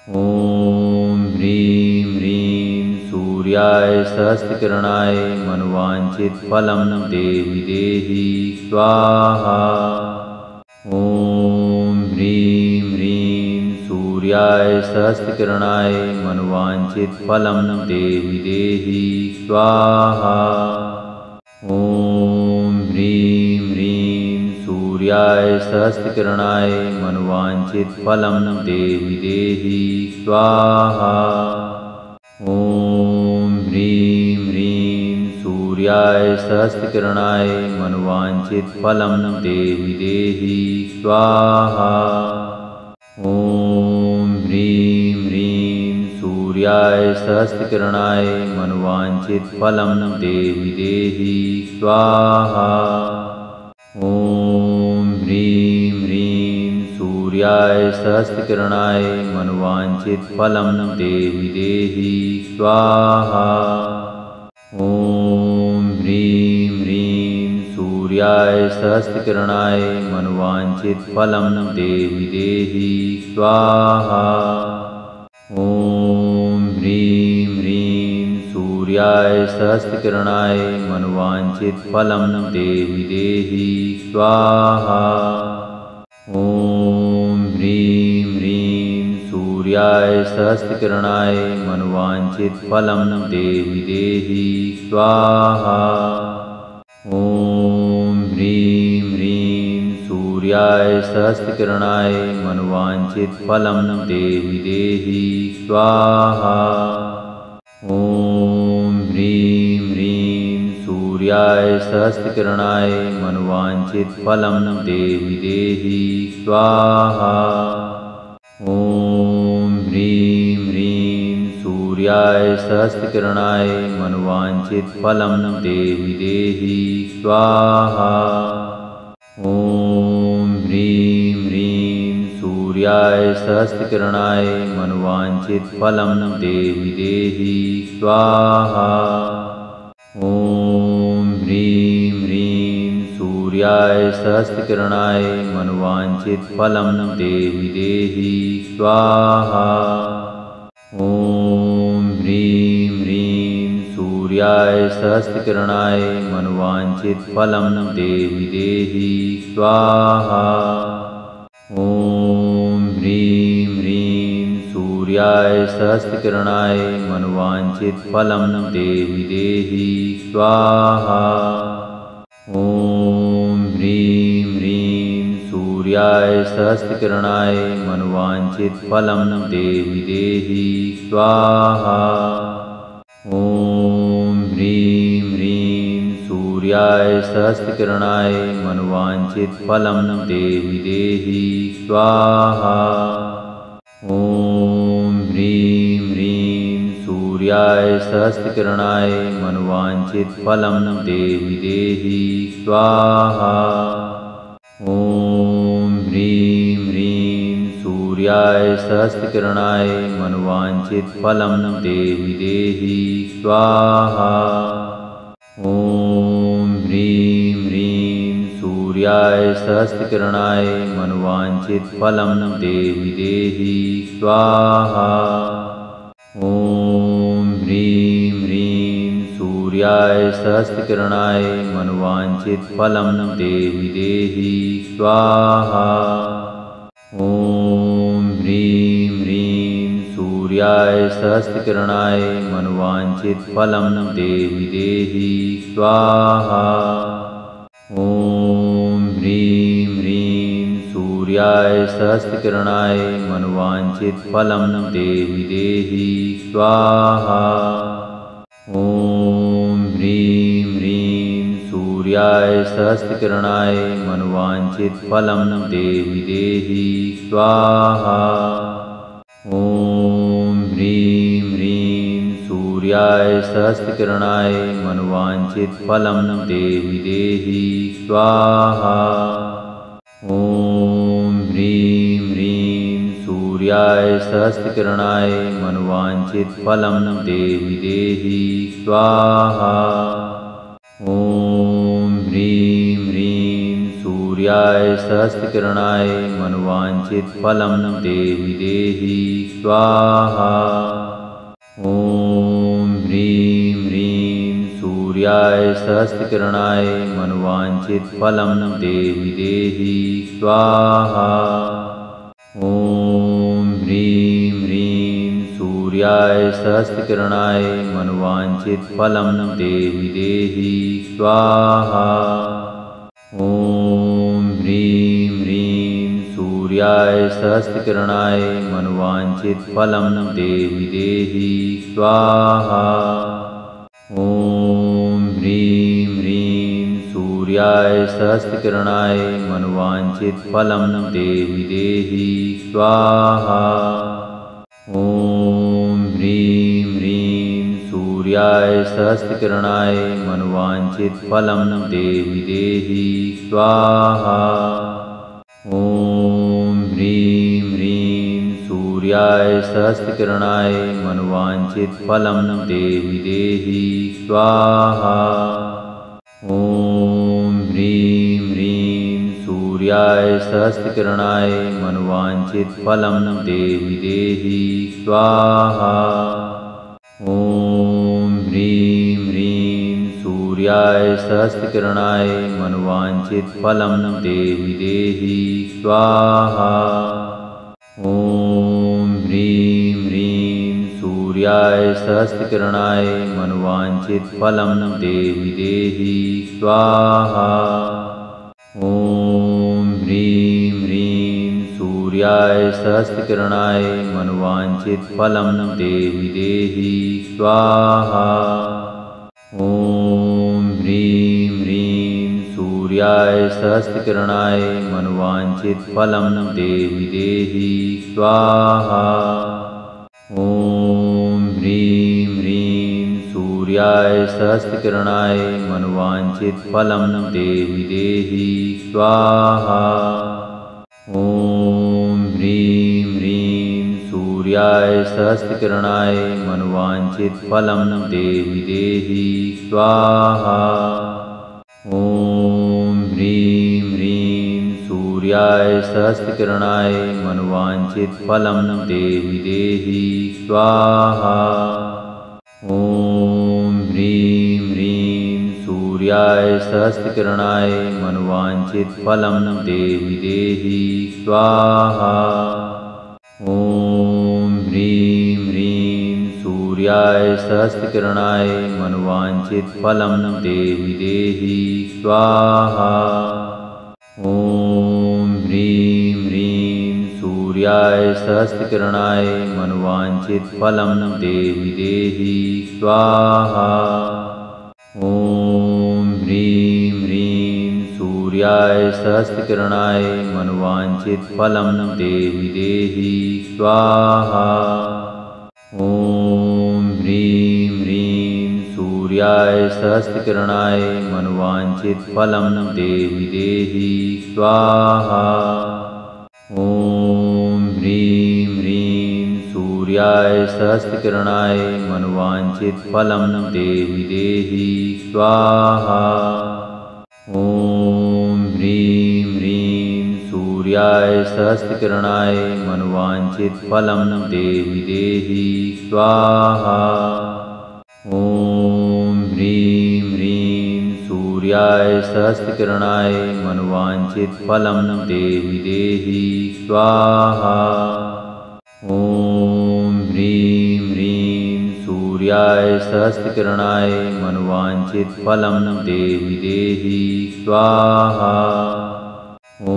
ॐ ह्रीं ह्रीं सूर्याय सहस्रकिरणाय मनोवाञ्छितफलं देहि देहि स्वाहा। ॐ ह्रीं ह्रीं सूर्याय सहस्रकिरणाय मनोवाञ्छितफलं देहि देहि स्वाहा। ॐ ह्रीं ह्रीं सूर्याय सहस्रकिरणाय मनोवाञ्छितफलं देहि देहि स्वाहा। ॐ ह्रीं ह्रीं सूर्याय सहस्रकिरणाय मनोवाञ्छितफलं देहि देहि स्वाहा। ॐ ह्रीं ह्रीं सूर्याय सहस्रकिरणाय मनोवाञ्छितफलं देहि देहि स्वाहा। ॐ ह्रीं ह्रीं सूर्याय सहस्रकिरणाय मनोवाञ्छितफलं देहि देहि स्वाहा। ॐ ह्रीं ह्रीं सूर्याय सहस्रकिरणाय मनोवाञ्छितफलं देहि देहि स्वाहा। ॐ ह्रीं ह्रीं सूर्याय सहस्रकिरणाय मनोवाञ्छितफलं देहि देहि स्वाहा। ॐ ह्रीं ह्रीं सूर्याय सहस्रकिरणाय मनोवाञ्छितफलं देहि देहि स्वाहा। ॐ ह्रीं ह्रीं सूर्याय सहस्रकिरणाय मनोवाञ्छितफलं देहि देहि स्वाहा। ॐ ह्रीं ह्रीं सूर्याय सहस्रकिरणाय मनोवाञ्छितफलं देहि देहि स्वाहा। ॐ ह्रीं ह्रीं सूर्याय सहस्रकिरणाय मनोवाञ्छितफलं देहि देहि स्वाहा। ॐ ह्रीं ह्रीं सूर्याय सहस्रकिरणाय मनोवाञ्छितफलं देहि देहि स्वाहा। ॐ ह्रीं ह्रीं सूर्याय सहस्रकिरणाय मनोवाञ्छितफलं देहि देहि स्वाहा। ॐ ह्रीं ह्रीं सूर्याय सहस्रकिरणाय मनोवाञ्छितफलं देहि देहि स्वाहा। ॐ ह्रीं ह्रीं सूर्याय सहस्रकिरणाय मनोवाञ्छितफलं देहि देहि स्वाहा। ॐ ह्रीं ह्रीं सूर्याय सहस्रकिरणाय मनोवाञ्छितफलं देहि देहि स्वाहा। ॐ ह्रीं ह्रीं सूर्याय सहस्रकिरणाय मनोवाञ्छितफलं देहि देहि स्वाहा। ॐ ह्रीं ह्रीं सूर्याय सहस्रकिरणाय मनोवाञ्छितफलं देहि देहि स्वाहा। ॐ ह्रीं ह्रीं सूर्याय सहस्रकिरणाय मनोवाञ्छितफलं देहि देहि स्वाहा। ॐ ह्रीं ह्रीं सूर्याय सहस्रकिरणाय मनोवाञ्छितफलं देहि देहि स्वाहा। ॐ ह्रीं ह्रीं सूर्याय सहस्रकिरणाय मनोवाञ्छितफलं देहि देहि स्वाहा। ॐ ह्रीं ह्रीं सूर्याय सहस्रकिरणाय मनोवाञ्छितफलं देहि देहि स्वाहा। ॐ ह्रीं ह्रीं सूर्याय सहस्रकिरणाय मनोवाञ्छितफलं देहि देहि स्वाहा। ॐ ह्रीं ह्रीं सूर्याय सहस्रकिरणाय मनोवाञ्छितफलं देहि देहि स्वाहा। ॐ ह्रीं ह्रीं सूर्याय सहस्रकिरणाय मनोवाञ्छितफलं देहि देहि स्वाहा। ॐ ह्रीं ह्रीं सूर्याय सहस्रकिरणाय मनोवाञ्छितफलं देहि देहि स्वाहा। ॐ ह्रीं ह्रीं सूर्याय सहस्रकिरणाय मनोवांछितफलं देहि देहि स्वाहा। ॐ ह्रीं ह्रीं सूर्याय सहस्रकिरणाय मनोवांछितफलं देहि देहि स्वाहा। ॐ ह्रीं ह्रीं सूर्याय सहस्रकिरणाय मनोवांछितफलं देहि देहि स्वाहा। ॐ ह्रीं ह्रीं सूर्याय सहस्रकिरणाय मनोवांछितफलं देहि देहि स्वाहा। ॐ ह्रीं ह्रीं सूर्याय सहस्रकिरणाय मनोवांछितफलं देहि देहि स्वाहा। ॐ ह्रीं ह्रीं सूर्याय सहस्रकिरणाय मनोवांछितफलं देहि देहि स्वाहा। ॐ ह्रीं ह्रीं सूर्याय सहस्रकिरणाय मनोवांछितफलं देहि देहि स्वाहा। ॐ ह्रीं ह्रीं सूर्याय सहस्रकिरणाय मनोवांछितफलं देहि देहि स्वाहा। ॐ ह्रीं ह्रीं सूर्याय सहस्रकिरणाय मनोवांछितफलं देहि देहि स्वाहा। ॐ ह्रीं ह्रीं सूर्याय सहस्रकिरणाय मनोवांछितफलं देहि देहि स्वाहा। ॐ ह्रीं ह्रीं सूर्याय सहस्रकिरणाय मनोवांछितफलं देहि देहि स्वाहा। ॐ ह्रीं ह्रीं सूर्याय सहस्रकिरणाय मनोवांछितफलं देहि देहि स्वाहा। ॐ ह्रीं ह्रीं सूर्याय सहस्रकिरणाय मनोवांछितफलं देहि देहि स्वाहा। ॐ ह्रीं ह्रीं सूर्याय सहस्रकिरणाय मनोवांछितफलं देहि देहि स्वाहा। ॐ ह्रीं ह्रीं सूर्याय सहस्रकिरणाय मनोवांछितफलं देहि देहि स्वाहा। ॐ ह्रीं ह्रीं सूर्याय सहस्रकिरणाय मनोवांछितफलं देहि देहि स्वाहा। ॐ ह्रीं ह्रीं सूर्याय सहस्रकिरणाय मनोवांछितफलं देहि देहि स्वाहा। ॐ ह्रीं ह्रीं सूर्याय सहस्रकिरणाय मनोवांछितफलं देहि देहि स्वाहा। ॐ ह्रीं ह्रीं सूर्याय सहस्रकिरणाय मनोवांछितफलं देहि देहि स्वाहा। ॐ ह्रीं ह्रीं सूर्याय सहस्रकिरणाय मनोवांछितफलं देहि देहि स्वाहा। ॐ ह्रीं ह्रीं सूर्याय सहस्रकिरणाय मनोवांछितफलं देहि देहि स्वाहा। ॐ ह्रीं ह्रीं सूर्याय सहस्रकिरणाय मनोवांछितफलं देहि देहि स्वाहा। ॐ ह्रीं ह्रीं सूर्याय सहस्रकिरणाय मनोवांछितफलं देहि देहि स्वाहा। ॐ ह्रीं ह्रीं सूर्याय सहस्रकिरणाय मनोवांछितफलं देहि देहि स्वाहा। ॐ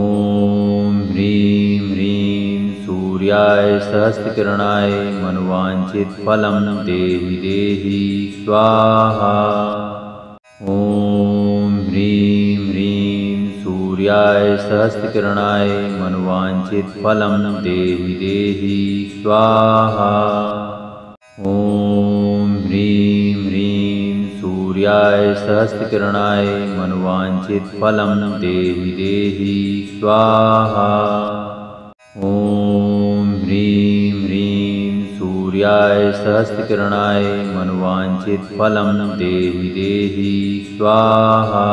ह्रीं ह्रीं सूर्याय सहस्रकिरणाय मनोवांछितफलं देहि देहि स्वाहा। ॐ ह्रीं ह्रीं सूर्याय सहस्रकिरणाय मनोवांछितफलं देहि देहि स्वाहा। ॐ ह्रीं ह्रीं सूर्याय सहस्रकिरणाय मनोवांछितफलं देहि देहि स्वाहा। ॐ ह्रीं ह्रीं सूर्याय सहस्रकिरणाय मनोवांछितफलं देहि देहि स्वाहा।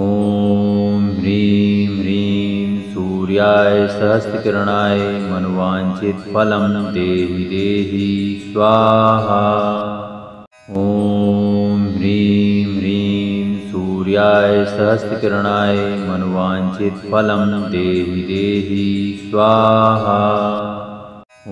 ॐ ह्रीं सूर्याय सहस्रकिरणाय मनोवांछितफलं देहि देहि स्वाहा। ॐ ह्रीं ह्रीं सूर्याय सहस्रकिरणाय मनोवांछितफलं देहि देहि स्वाहा।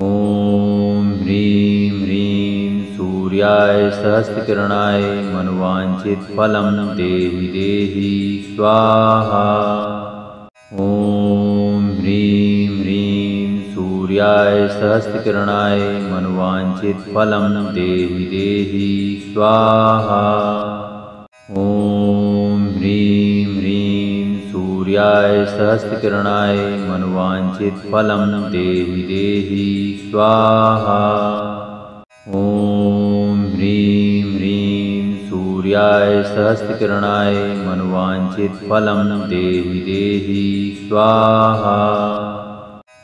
ॐ ह्रीं ह्रीं सूर्याय सहस्रकिरणाय मनोवांछितफलं देहि देहि स्वाहा। ॐ ह्रीं ह्रीं सूर्याय सहस्रकिरणाय मनोवांछितफलं देहि देहि स्वाहा। ॐ ह्रीं ह्रीं सूर्याय सहस्रकिरणाय मनोवांछितफलं देहि देहि स्वाहा। ॐ ह्रीं ह्रीं सूर्याय सहस्रकिरणाय मनोवांछितफलं देहि देहि स्वाहा।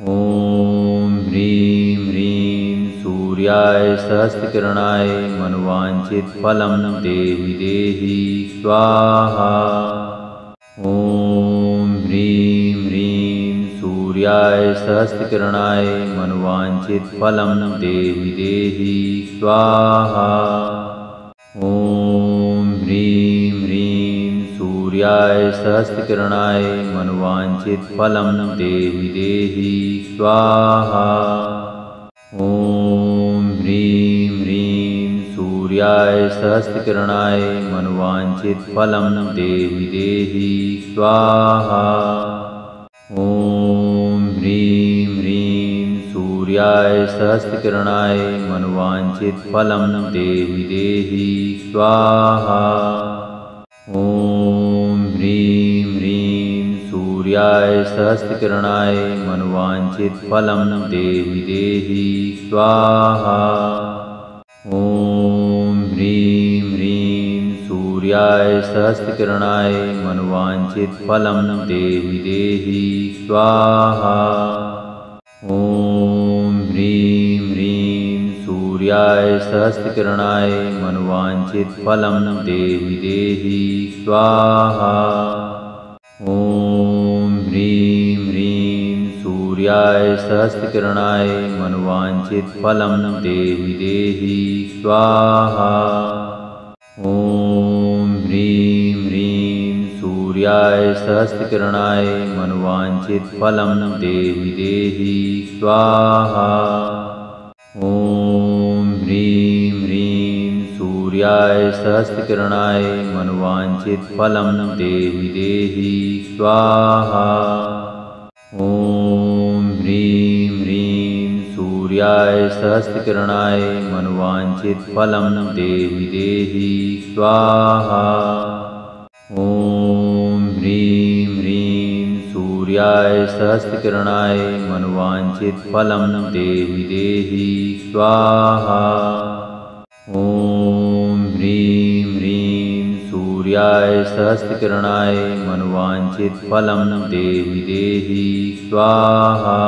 ॐ ह्रीं ह्रीं सूर्याय सहस्रकिरणाय मनोवांछितफलं देहि देहि स्वाहा। ॐ ह्रीं ह्रीं सूर्याय सहस्रकिरणाय मनोवांछितफलं देहि देहि स्वाहा। ॐ ह्रीं ह्रीं सूर्याय सहस्रकिरणाय मनोवांछितफलं देहि देहि स्वाहा। ॐ ह्रीं ह्रीं सूर्याय सहस्रकिरणाय मनोवांछितफलं देहि देहि स्वाहा। ॐ ह्रीं ह्रीं सूर्याय सहस्रकिरणाय मनोवांछितफलं देहि देहि स्वाहा। ॐ ह्रीं ह्रीं सूर्याय सहस्रकिरणाय मनोवांछितफलं देहि देहि स्वाहा। ॐ ह्रीं ह्रीं सूर्याय सहस्रकिरणाय मनोवांछितफलं देहि देहि स्वाहा। ॐ ह्रीं ह्रीं सूर्याय सहस्रकिरणाय मनोवांछितफलं देहि देहि स्वाहा। ॐ ह्रीं ह्रीं सूर्याय सहस्रकिरणाय मनोवांछितफलं देहि देहि स्वाहा। ॐ ह्रीं ह्रीं सूर्याय सहस्रकिरणाय मनोवांछितफलं देहि देहि स्वाहा। ॐ ह्रीं ह्रीं सूर्याय सहस्रकिरणाय मनोवांछितफलं देहि देहि स्वाहा। ॐ ह्रीं ह्रीं सूर्याय सहस्रकिरणाय मनोवांछितफलं देहि देहि स्वाहा। ॐ ह्रीं ह्रीं सूर्याय सहस्रकिरणाय मनोवांछितफलं देहि देहि स्वाहा। ॐ ह्रीं ह्रीं सूर्याय सहस्रकिरणाय मनोवांछितफलं देहि देहि स्वाहा।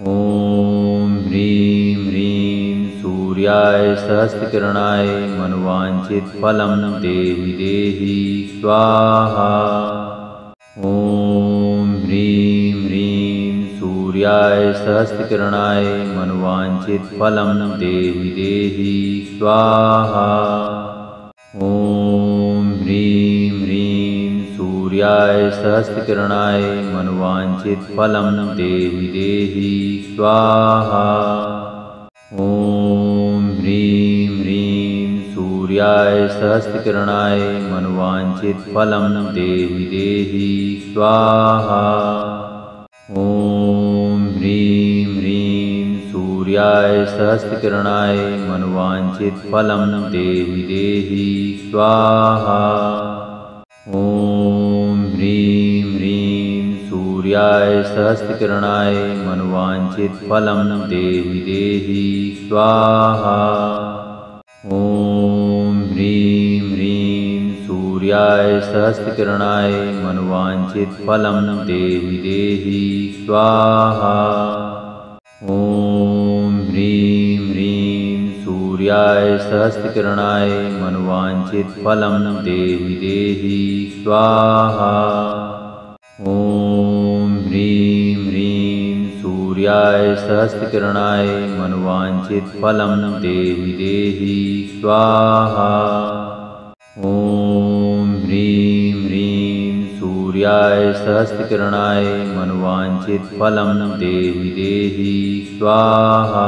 ॐ ह्रीं ह्रीं सूर्याय सहस्रकिरणाय मनोवांछितफलं देहि देहि स्वाहा। ॐ ह्रीं ह्रीं सूर्याय सहस्रकिरणाय मनोवांछितफलं देहि देहि स्वाहा। ॐ ह्रीं ह्रीं सूर्याय सहस्रकिरणाय मनोवांछितफलं देहि देहि स्वाहा। ॐ ह्रीं ह्रीं सूर्याय सहस्रकिरणाय मनोवांछितफलं देहि देहि स्वाहा। ॐ ह्रीं ह्रीं सूर्याय सहस्रकिरणाय मनोवांछितफलं देहि देहि स्वाहा। ॐ ह्रीं ह्रीं सूर्याय सहस्रकिरणाय मनोवांछितफलं देहि देहि स्वाहा। ॐ ह्रीं ह्रीं सूर्याय सहस्रकिरणाय मनोवांछितफलं देहि देहि स्वाहा। ॐ ह्रीं ह्रीं सूर्याय सहस्रकिरणाय मनोवांछितफलं देहि देहि स्वाहा। ॐ ह्रीं सूर्याय सहस्रकिरणाय मनोवांछितफलं देहि देहि स्वाहा। ॐ ह्रीं ह्रीं सूर्याय सहस्रकिरणाय मनोवांछितफलं देहि देहि स्वाहा।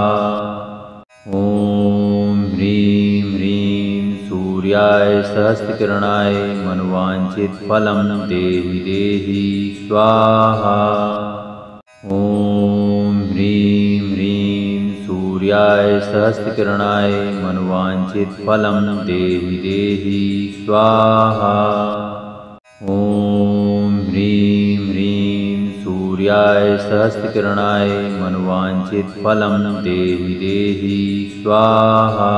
ॐ ह्रीं ह्रीं सूर्याय सहस्रकिरणाय मनोवांछितफलं देहि देहि स्वाहा। ॐ ह्रीं ह्रीं सूर्याय सहस्रकिरणाय मनोवांछितफलं देहि देहि स्वाहा। ॐ ह्रीं ह्रीं सूर्याय सहस्रकिरणाय मनोवांछितफलं देहि देहि स्वाहा।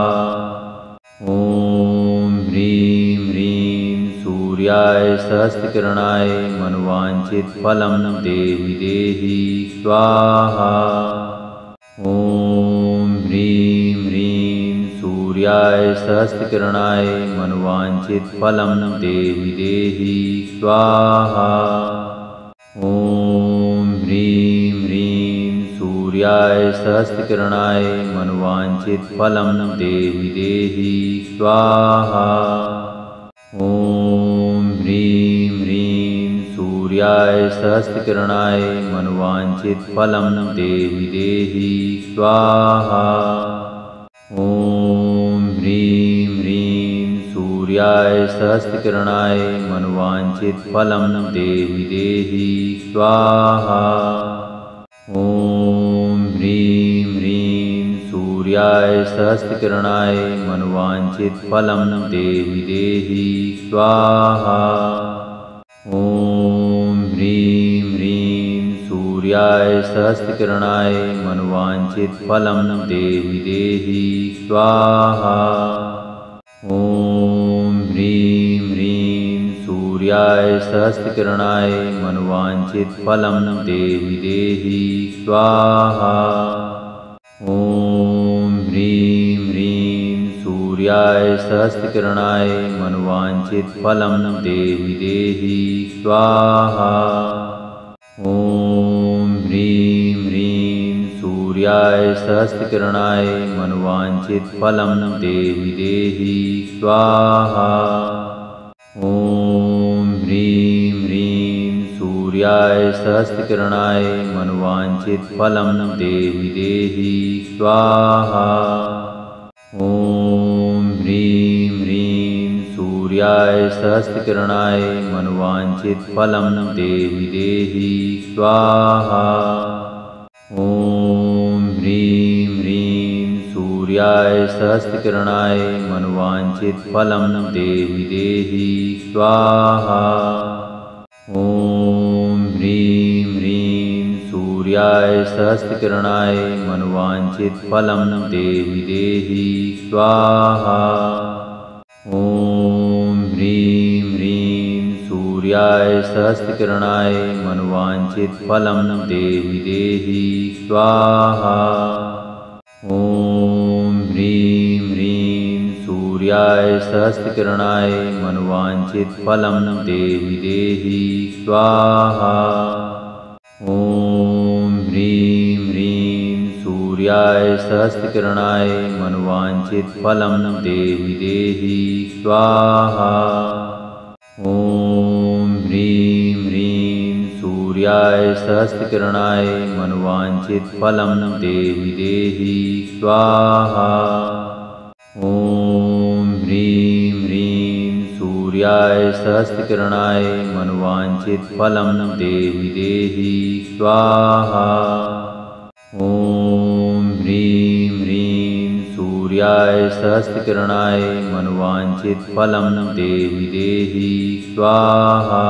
ॐ ह्रीं ह्रीं सूर्याय सहस्रकिरणाय मनोवांछितफलं देहि देहि स्वाहा। ॐ ह्रीं ह्रीं सूर्याय सहस्रकिरणाय मनोवांछितफलं देहि देहि स्वाहा। ॐ ह्रीं ह्रीं सूर्याय सहस्रकिरणाय मनोवांछितफलं देहि देहि स्वाहा। ॐ ह्रीं ह्रीं सूर्याय सहस्रकिरणाय मनोवांछितफलं देहि देहि स्वाहा। ॐ ह्रीं ह्रीं सूर्याय सहस्रकिरणाय मनोवांछितफलं देहि देहि स्वाहा। ॐ ह्रीं ह्रीं सूर्याय सहस्रकिरणाय मनोवांछितफलं देहि देहि स्वाहा। ॐ ह्रीं ह्रीं सूर्याय सहस्रकिरणाय मनोवांछितफलं देहि देहि स्वाहा। ॐ ह्रीं ह्रीं सूर्याय सहस्रकिरणाय मनोवांछितफलं देहि देहि स्वाहा। ॐ ह्रीं ह्रीं सूर्याय सहस्रकिरणाय मनोवांछितफलं देहि देहि स्वाहा। ॐ ह्रीं ह्रीं सूर्याय सहस्रकिरणाय मनोवांछितफलं देहि देहि स्वाहा। ॐ ह्रीं ह्रीं सूर्याय सहस्रकिरणाय मनोवांछितफलं देहि देहि स्वाहा। ॐ ह्रीं ह्रीं सूर्याय सहस्रकिरणाय मनोवांछितफलं देहि देहि स्वाहा। ॐ ह्रीं ह्रीं सूर्याय सहस्रकिरणाय मनोवांछितफलं देहि देहि स्वाहा। ॐ ह्रीं ह्रीं सूर्याय सहस्रकिरणाय मनोवांछितफलं देहि देहि स्वाहा। ॐ ह्रीं ह्रीं सूर्याय सहस्रकिरणाय मनोवांछितफलं देहि देहि स्वाहा। ॐ ह्रीं ह्रीं सूर्याय सहस्रकिरणाय मनोवांछितफलं देहि देहि स्वाहा। ॐ ह्रीं ह्रीं सूर्याय सहस्रकिरणाय मनोवांछितफलं देहि देहि स्वाहा। ॐ ह्रीं ह्रीं सूर्याय सहस्रकिरणाय मनोवांछितफलं देहि देहि स्वाहा। ॐ ह्रीं ह्रीं सूर्याय सहस्रकिरणाय मनोवांछितफलं देहि देहि स्वाहा। ॐ ह्रीं ह्रीं सूर्याय सहस्रकिरणाय मनोवांछितफलं देहि देहि स्वाहा।